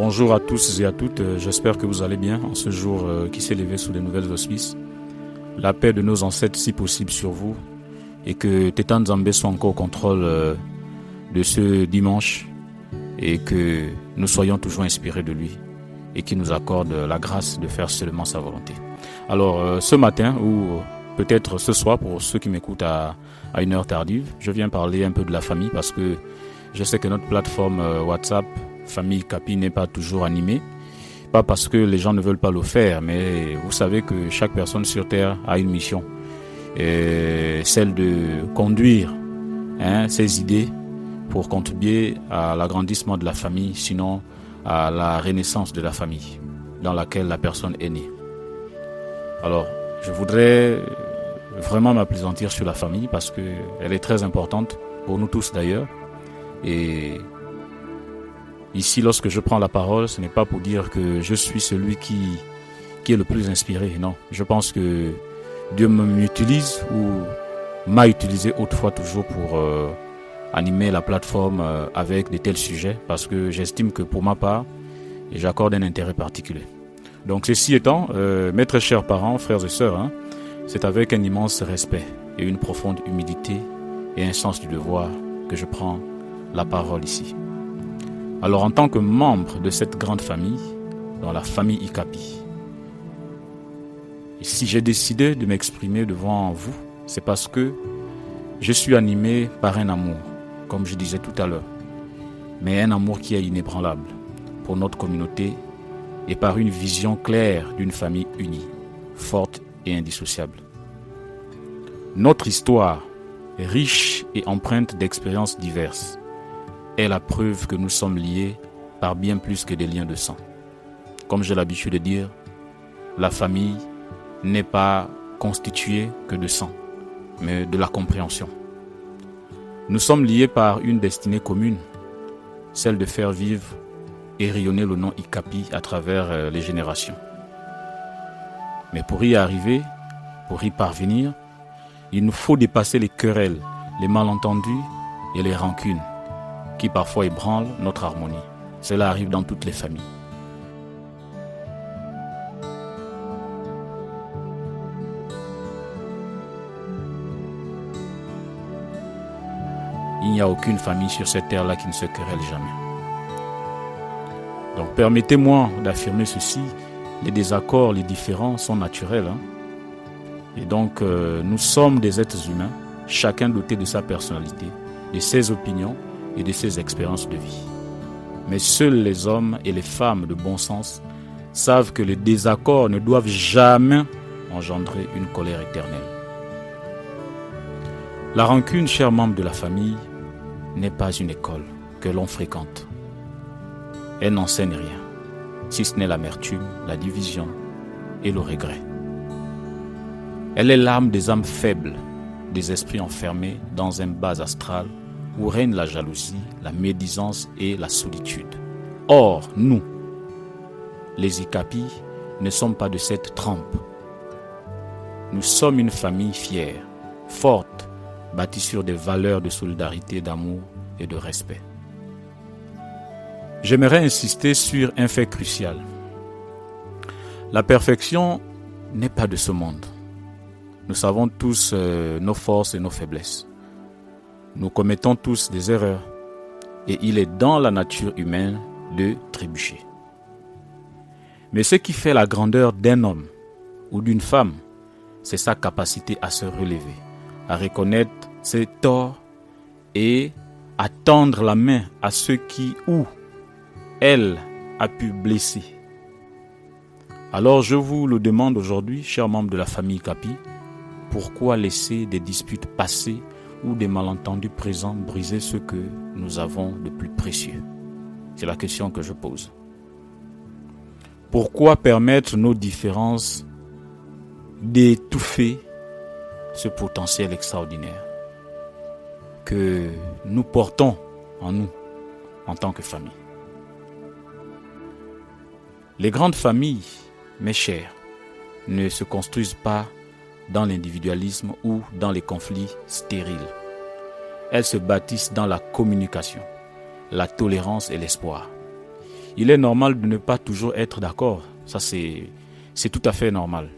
Bonjour à tous et à toutes, j'espère que vous allez bien en ce jour qui s'est levé sous les nouvelles auspices. La paix de nos ancêtres si possible sur vous et que Tétan Nzambé soit encore au contrôle de ce dimanche et que nous soyons toujours inspirés de lui et qu'il nous accorde la grâce de faire seulement sa volonté. Alors ce matin ou peut-être ce soir pour ceux qui m'écoutent à une heure tardive, je viens parler un peu de la famille parce que je sais que notre plateforme WhatsApp Famille Capi n'est pas toujours animée. Pas parce que les gens ne veulent pas le faire, mais vous savez que chaque personne sur Terre a une mission. Et celle de conduire ses idées pour contribuer à l'agrandissement de la famille, sinon à la renaissance de la famille dans laquelle la personne est née. Alors, je voudrais vraiment m'appesantir sur la famille parce qu'elle est très importante pour nous tous d'ailleurs. Et ici, lorsque je prends la parole, ce n'est pas pour dire que je suis celui qui est le plus inspiré. Non, je pense que Dieu m'utilise ou m'a utilisé autrefois toujours pour animer la plateforme avec de tels sujets parce que j'estime que pour ma part, j'accorde un intérêt particulier. Donc ceci étant, mes très chers parents, frères et sœurs, c'est avec un immense respect et une profonde humilité et un sens du devoir que je prends la parole ici. Alors en tant que membre de cette grande famille, dans la famille Ikapi, si j'ai décidé de m'exprimer devant vous, c'est parce que je suis animé par un amour, comme je disais tout à l'heure, mais un amour qui est inébranlable pour notre communauté et par une vision claire d'une famille unie, forte et indissociable. Notre histoire, riche et empreinte d'expériences diverses, est la preuve que nous sommes liés par bien plus que des liens de sang. Comme j'ai l'habitude de dire, la famille n'est pas constituée que de sang, mais de la compréhension. Nous sommes liés par une destinée commune, celle de faire vivre et rayonner le nom Ikapi à travers les générations. Mais pour y arriver, pour y parvenir, il nous faut dépasser les querelles, les malentendus et les rancunes qui parfois ébranlent notre harmonie. Cela arrive dans toutes les familles. Il n'y a aucune famille sur cette terre-là qui ne se querelle jamais. Donc permettez-moi d'affirmer ceci, les désaccords, les différends sont naturels. Et donc nous sommes des êtres humains, chacun doté de sa personnalité, de ses opinions et de ses expériences de vie. Mais seuls les hommes et les femmes de bon sens savent que les désaccords ne doivent jamais engendrer une colère éternelle. La rancune, chers membres de la famille, n'est pas une école que l'on fréquente. Elle n'enseigne rien, si ce n'est l'amertume, la division et le regret. Elle est l'âme des âmes faibles, des esprits enfermés dans un bas astral où règne la jalousie, la médisance et la solitude. Or, nous, les Ikapi, ne sommes pas de cette trempe. Nous sommes une famille fière, forte, bâtie sur des valeurs de solidarité, d'amour et de respect. J'aimerais insister sur un fait crucial. La perfection n'est pas de ce monde. Nous savons tous nos forces et nos faiblesses. Nous commettons tous des erreurs et il est dans la nature humaine de trébucher. Mais ce qui fait la grandeur d'un homme ou d'une femme, c'est sa capacité à se relever, à reconnaître ses torts et à tendre la main à ceux qui ou elle a pu blesser. Alors je vous le demande aujourd'hui, chers membres de la famille Capi, pourquoi laisser des disputes passées ou des malentendus présents briser ce que nous avons de plus précieux? C'est la question que je pose. Pourquoi permettre nos différences d'étouffer ce potentiel extraordinaire que nous portons en nous en tant que famille? Les grandes familles, mes chers, ne se construisent pas dans l'individualisme ou dans les conflits stériles. Elles se bâtissent dans la communication, la tolérance et l'espoir. Il est normal de ne pas toujours être d'accord. Ça, c'est tout à fait normal.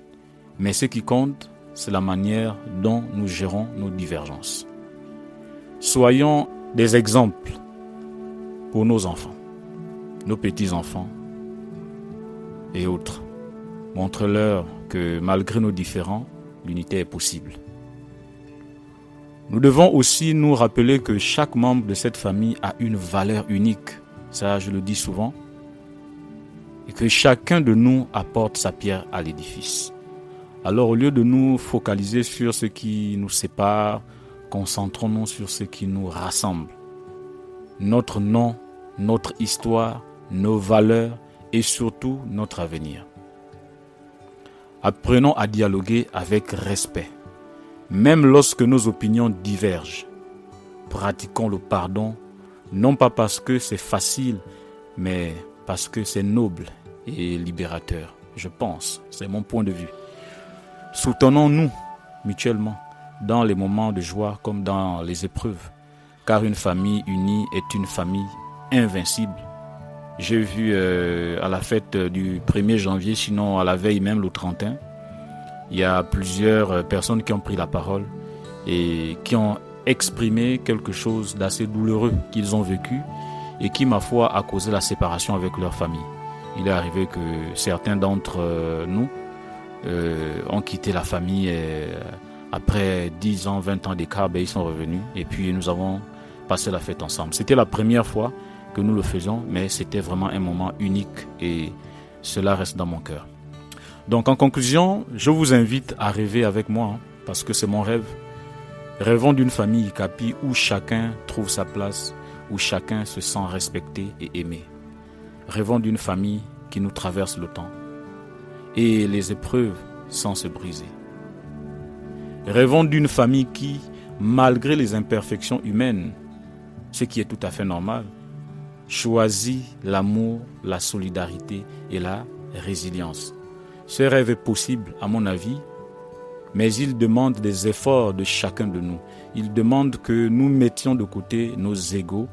Mais ce qui compte, c'est la manière dont nous gérons nos divergences. Soyons des exemples pour nos enfants, nos petits-enfants et autres. Montre-leur que malgré nos différends, l'unité est possible. Nous devons aussi nous rappeler que chaque membre de cette famille a une valeur unique. Ça, je le dis souvent. Et que chacun de nous apporte sa pierre à l'édifice. Alors, au lieu de nous focaliser sur ce qui nous sépare, concentrons-nous sur ce qui nous rassemble. Notre nom, notre histoire, nos valeurs et surtout notre avenir. Apprenons à dialoguer avec respect, même lorsque nos opinions divergent. Pratiquons le pardon, non pas parce que c'est facile, mais parce que c'est noble et libérateur. Je pense, c'est mon point de vue. Soutenons-nous mutuellement dans les moments de joie comme dans les épreuves, car une famille unie est une famille invincible. J'ai vu à la fête du 1er janvier, sinon à la veille même, le 31, il y a plusieurs personnes qui ont pris la parole et qui ont exprimé quelque chose d'assez douloureux qu'ils ont vécu et qui, ma foi, a causé la séparation avec leur famille. Il est arrivé que certains d'entre nous ont quitté la famille et après 10 ans, 20 ans d'écart, ils sont revenus et puis nous avons passé la fête ensemble. C'était la première fois que nous le faisons, mais c'était vraiment un moment unique et cela reste dans mon cœur. Donc en conclusion, je vous invite à rêver avec moi, parce que c'est mon rêve. Rêvons d'une famille Ikapi où chacun trouve sa place, où chacun se sent respecté et aimé. Rêvons d'une famille qui nous traverse le temps et les épreuves sans se briser. Rêvons d'une famille qui, malgré les imperfections humaines, ce qui est tout à fait normal, choisit l'amour, la solidarité et la résilience. Ce rêve est possible, à mon avis, mais il demande des efforts de chacun de nous. Il demande que nous mettions de côté nos égos,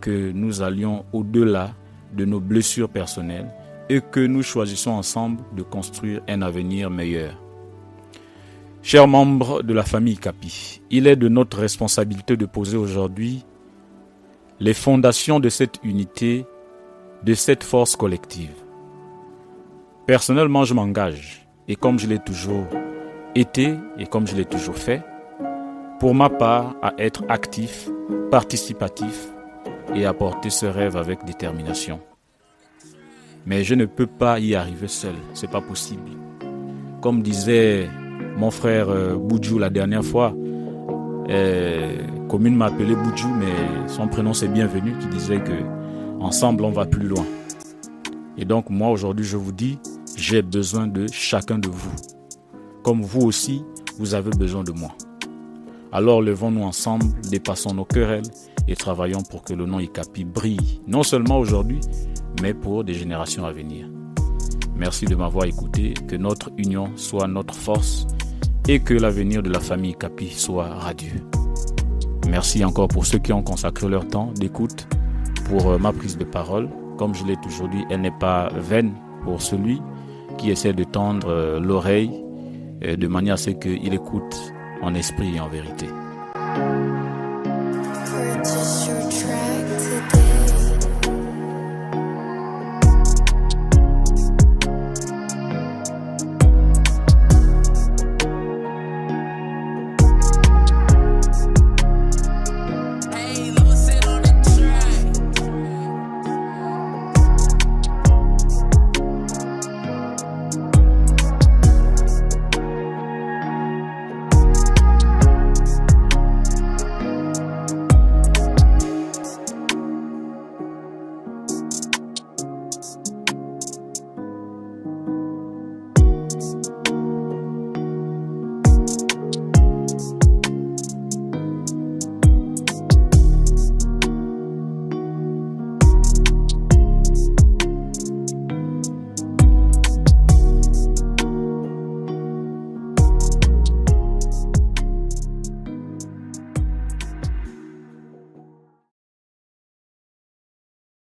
que nous allions au-delà de nos blessures personnelles et que nous choisissions ensemble de construire un avenir meilleur. Chers membres de la famille Ikapi, il est de notre responsabilité de poser aujourd'hui les fondations de cette unité, de cette force collective. Personnellement, je m'engage, et comme je l'ai toujours été, et comme je l'ai toujours fait, pour ma part, à être actif, participatif, et à porter ce rêve avec détermination. Mais je ne peux pas y arriver seul, c'est pas possible. Comme disait mon frère Boudjou la dernière fois, Commune m'appelait Boudjou, mais son prénom c'est Bienvenu, qui disait que ensemble on va plus loin. Et donc moi aujourd'hui je vous dis, j'ai besoin de chacun de vous. Comme vous aussi, vous avez besoin de moi. Alors levons-nous ensemble, dépassons nos querelles et travaillons pour que le nom Ikapi brille, non seulement aujourd'hui, mais pour des générations à venir. Merci de m'avoir écouté, que notre union soit notre force et que l'avenir de la famille Ikapi soit radieux. Merci encore pour ceux qui ont consacré leur temps d'écoute pour ma prise de parole. Comme je l'ai toujours dit, elle n'est pas vaine pour celui qui essaie de tendre l'oreille de manière à ce qu'il écoute en esprit et en vérité.